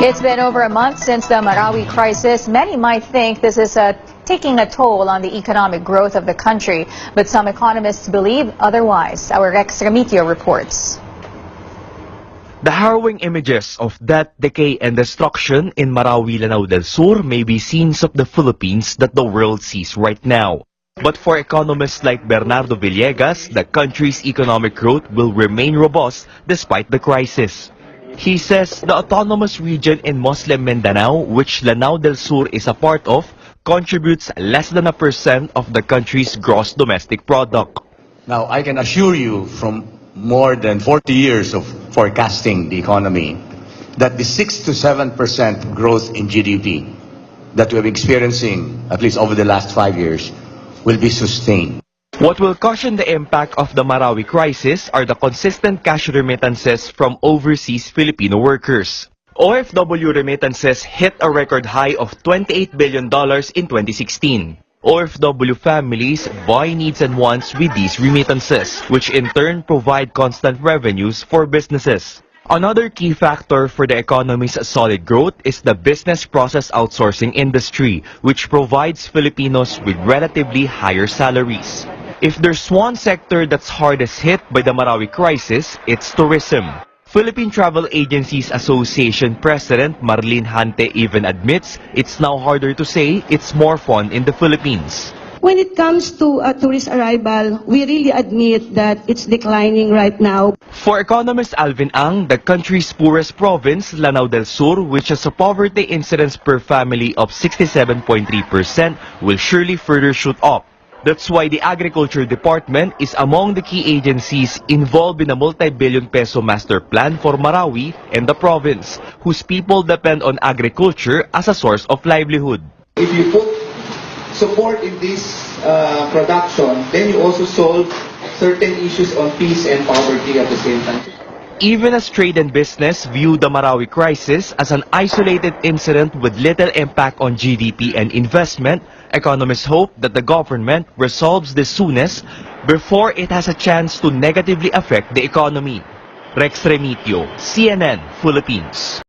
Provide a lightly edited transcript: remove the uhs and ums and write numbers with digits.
It's been over a month since the Marawi crisis. Many might think this is taking a toll on the economic growth of the country, but some economists believe otherwise. Our Rex Remitio reports. The harrowing images of death, decay, and destruction in Marawi, Lanao del Sur may be scenes of the Philippines that the world sees right now. But for economists like Bernardo Villegas, the country's economic growth will remain robust despite the crisis. He says the autonomous region in Muslim Mindanao, which Lanao del Sur is a part of, contributes less than 1% of the country's gross domestic product. Now, I can assure you from more than 40 years of forecasting the economy that the 6 to 7% growth in GDP that we're experiencing, at least over the last 5 years, will be sustained. What will cushion the impact of the Marawi crisis are the consistent cash remittances from overseas Filipino workers. OFW remittances hit a record high of $28 billion in 2016. OFW families buy needs and wants with these remittances, which in turn provide constant revenues for businesses. Another key factor for the economy's solid growth is the business process outsourcing industry, which provides Filipinos with relatively higher salaries. If there's one sector that's hardest hit by the Marawi crisis, it's tourism. Philippine Travel Agencies Association President Marlene Hante even admits it's now harder to say it's more fun in the Philippines. When it comes to tourist arrival, we really admit that it's declining right now. For economist Alvin Ang, the country's poorest province, Lanao del Sur, which has a poverty incidence per family of 67.3%, will surely further shoot up. That's why the Agriculture Department is among the key agencies involved in a multi-billion peso master plan for Marawi and the province, whose people depend on agriculture as a source of livelihood. If you put support in this production, then you also solve certain issues on peace and poverty at the same time. Even as trade and business view the Marawi crisis as an isolated incident with little impact on GDP and investment, economists hope that the government resolves this soonest before it has a chance to negatively affect the economy. Rex Remitio, CNN, Philippines.